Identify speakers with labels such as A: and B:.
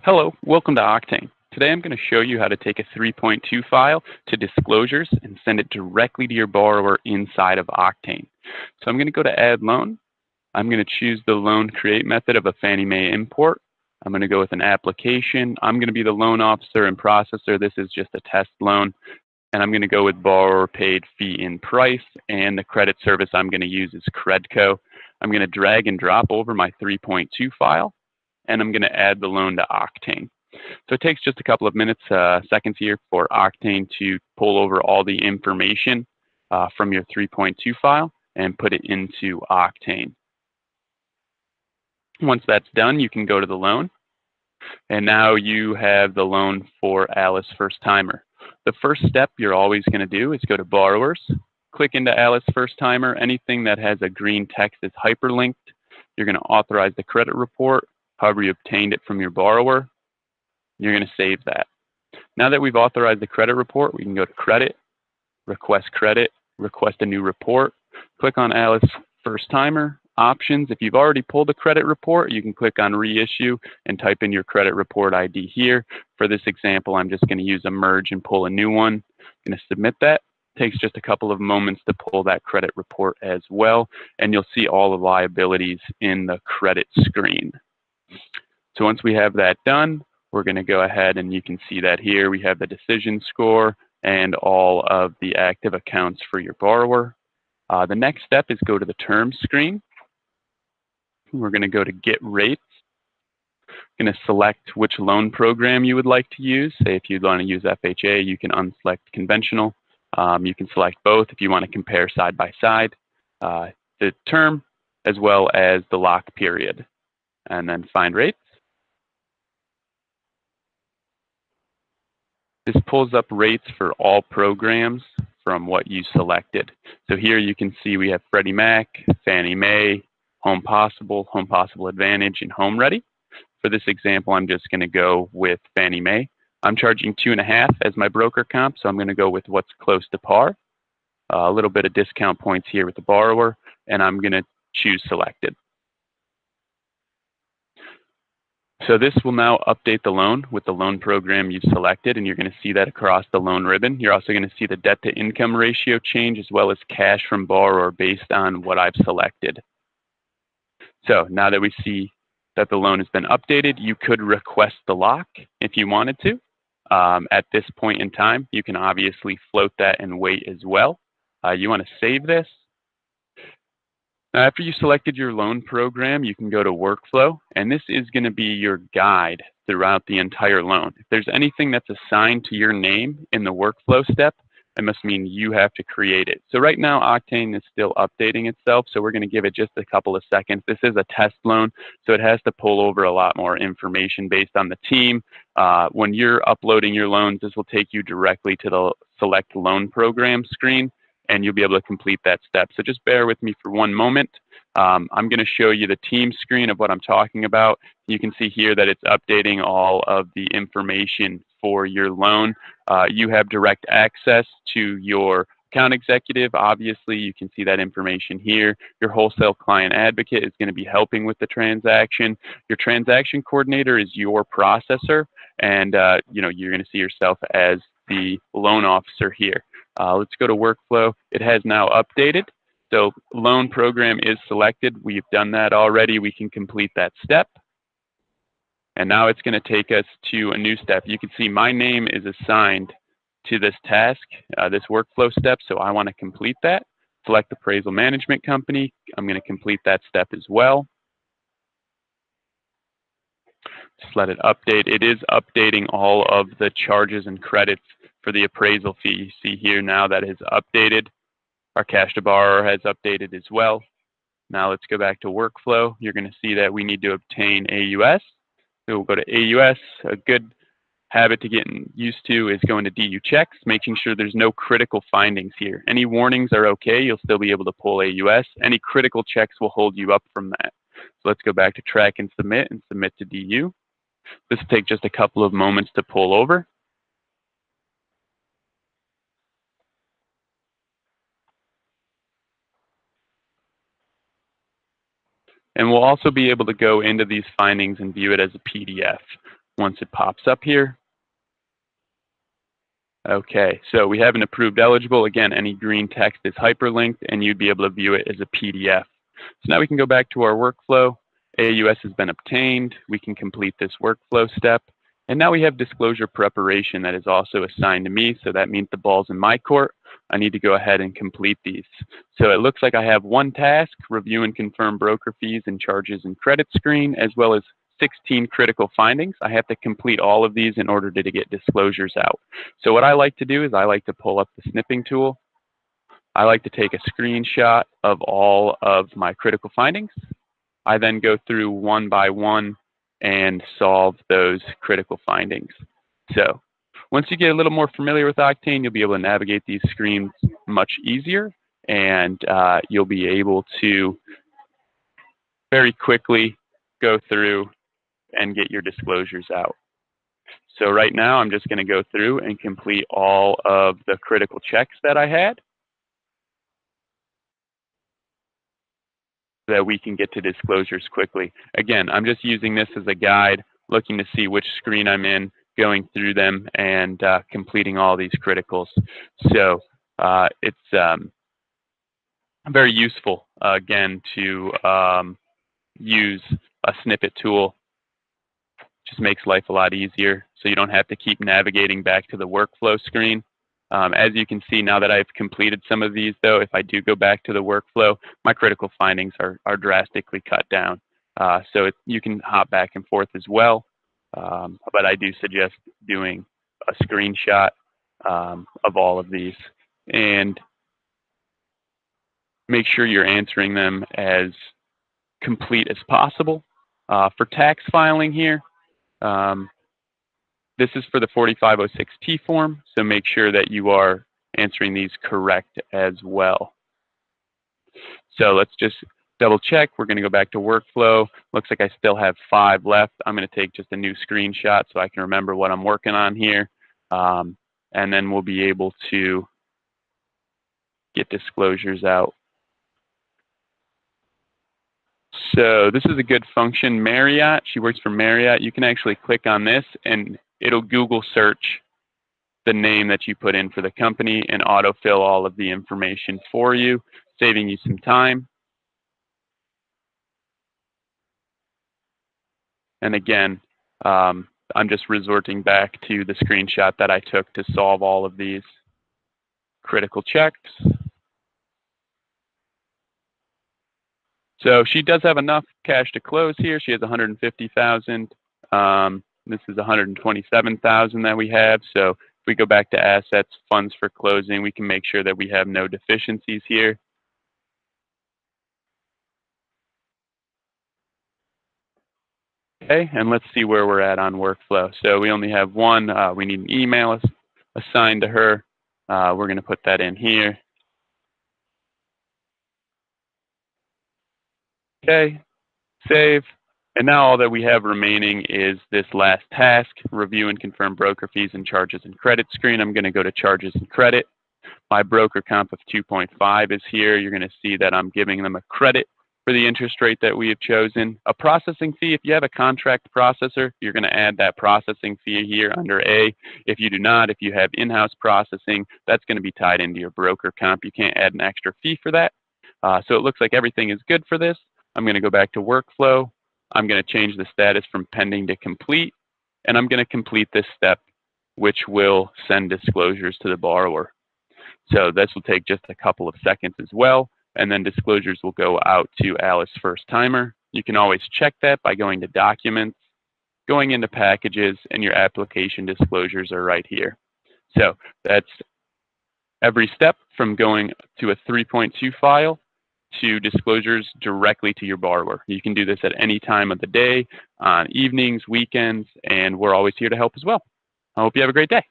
A: Hello, welcome to Octane. Today I'm going to show you how to take a 3.2 file to disclosures and send it directly to your borrower inside of Octane. So I'm going to go to Add Loan. I'm going to choose the loan create method of a Fannie Mae import. I'm going to go with an application. I'm going to be the loan officer and processor. This is just a test loan. And I'm going to go with borrower paid fee in price, and the credit service I'm going to use is Credco. I'm going to drag and drop over my 3.2 file, and I'm going to add the loan to Octane. So it takes just a couple of minutes, seconds here for Octane to pull over all the information from your 3.2 file and put it into Octane. Once that's done, you can go to the loan, and now you have the loan for Alice First Timer. The first step you're always going to do is go to Borrowers, click into Alice First Timer. Anything that has a green text is hyperlinked. You're going to authorize the credit report, however you obtained it from your borrower. You're going to save that. Now that we've authorized the credit report, we can go to Credit, Request a new report, click on Alice First Timer, Options. If you've already pulled a credit report, you can click on Reissue and type in your credit report ID here. For this example, I'm just going to use a merge and pull a new one. I'm going to submit that. It takes just a couple of moments to pull that credit report as well, and you'll see all the liabilities in the credit screen. So once we have that done, we're going to go ahead, and you can see that here we have the decision score and all of the active accounts for your borrower. The next step is go to the terms screen. We're going to go to Get Rates. We're going to select which loan program you would like to use. Say if you'd want to use FHA, you can unselect conventional. You can select both if you want to compare side by side the term as well as the lock period, and then find rates. This pulls up rates for all programs from what you selected. So here you can see we have Freddie Mac, Fannie Mae, Home Possible Advantage, and Home Ready. For this example, I'm just going to go with Fannie Mae. I'm charging 2.5 as my broker comp, so I'm going to go with what's close to par. A little bit of discount points here with the borrower, and I'm going to choose Selected. So this will now update the loan with the loan program you've selected, and you're going to see that across the loan ribbon. You're also going to see the debt to income ratio change as well as cash from borrower based on what I've selected. So now that we see that the loan has been updated, you could request the lock if you wanted to. At this point in time, you can obviously float that and wait as well. You want to save this. Now, after you selected your loan program, you can go to Workflow, and this is going to be your guide throughout the entire loan. If there's anything that's assigned to your name in the workflow step, it must mean you have to create it. So right now, Octane is still updating itself, so we're going to give it just a couple of seconds. This is a test loan, so it has to pull over a lot more information based on the team. When you're uploading your loans, this will take you directly to the Select Loan Program screen, and you'll be able to complete that step. So just bear with me for one moment. I'm going to show you the team screen of what I'm talking about. You can see here that it's updating all of the information for your loan. You have direct access to your account executive. Obviously, you can see that information here. Your wholesale client advocate is going to be helping with the transaction. Your transaction coordinator is your processor, and you're going to see yourself as the loan officer here. Let's go to workflow. It has now updated. So loan program is selected. We've done that already. We can complete that step. And now it's going to take us to a new step. You can see my name is assigned to this task, this workflow step. So I want to complete that. Select appraisal management company. I'm going to complete that step as well. Just let it update. It is updating all of the charges and credits for the appraisal fee. You see here now that is updated. Our cash to borrower has updated as well. Now let's go back to workflow. You're going to see that we need to obtain AUS. So we'll go to AUS. A good habit to get used to is going to DU checks, making sure there's no critical findings here. Any warnings are okay. You'll still be able to pull AUS. Any critical checks will hold you up from that. So let's go back to track and submit to DU. This will take just a couple of moments to pull over. And we'll also be able to go into these findings and view it as a PDF. once it pops up here. Okay, so we have an approved eligible. Again, any green text is hyperlinked and you'd be able to view it as a PDF. So now we can go back to our workflow. AUS has been obtained. We can complete this workflow step. And now we have disclosure preparation that is also assigned to me. So that means the ball's in my court. I need to go ahead and complete these. So it looks like I have one task, review and confirm broker fees and charges and credit screen, as well as 16 critical findings. I have to complete all of these in order to get disclosures out. So what I like to do is I like to pull up the snipping tool. I like to take a screenshot of all of my critical findings. I then go through one by one and solve those critical findings. So once you get a little more familiar with Octane, you'll be able to navigate these screens much easier, and you'll be able to very quickly go through and get your disclosures out. So right now, I'm just going to go through and complete all of the critical checks that I had, so that we can get to disclosures quickly. Again, I'm just using this as a guide, looking to see which screen I'm in, going through them, and completing all these criticals. So it's very useful, again, to use a snippet tool. Just makes life a lot easier, so you don't have to keep navigating back to the workflow screen. As you can see, now that I've completed some of these, though, if I do go back to the workflow, my critical findings are drastically cut down. So you can hop back and forth as well, but I do suggest doing a screenshot of all of these, and make sure you're answering them as complete as possible. For tax filing here, this is for the 4506T form, so make sure that you are answering these correct as well. So let's just double check. We're going to go back to workflow. Looks like I still have 5 left. I'm going to take just a new screenshot so I can remember what I'm working on here. And then we'll be able to get disclosures out. So this is a good function, Marriott. She works for Marriott. You can actually click on this and it'll Google search the name that you put in for the company and autofill all of the information for you, saving you some time. And again, I'm just resorting back to the screenshot that I took to solve all of these critical checks. So she does have enough cash to close here. She has 150,000. This is 127,000 that we have. So if we go back to assets, funds for closing, we can make sure that we have no deficiencies here. Okay, and let's see where we're at on workflow. So we only have one. We need an email assigned to her. We're going to put that in here. Okay, save. And now all that we have remaining is this last task, review and confirm broker fees and charges and credit screen. I'm going to go to charges and credit. My broker comp of 2.5 is here. You're going to see that I'm giving them a credit for the interest rate that we have chosen. A processing fee, if you have a contract processor, you're going to add that processing fee here under A. If you do not, if you have in-house processing, that's going to be tied into your broker comp. You can't add an extra fee for that. So it looks like everything is good for this. I'm going to go back to workflow. I'm going to change the status from pending to complete, and I'm going to complete this step, which will send disclosures to the borrower. So this will take just a couple of seconds as well, and then disclosures will go out to Alice First Timer. You can always check that by going to Documents, going into Packages, and your application disclosures are right here. So that's every step from going to a 3.2 file to disclosures directly to your borrower. You can do this at any time of the day, on evenings, weekends, and we're always here to help as well. I hope you have a great day.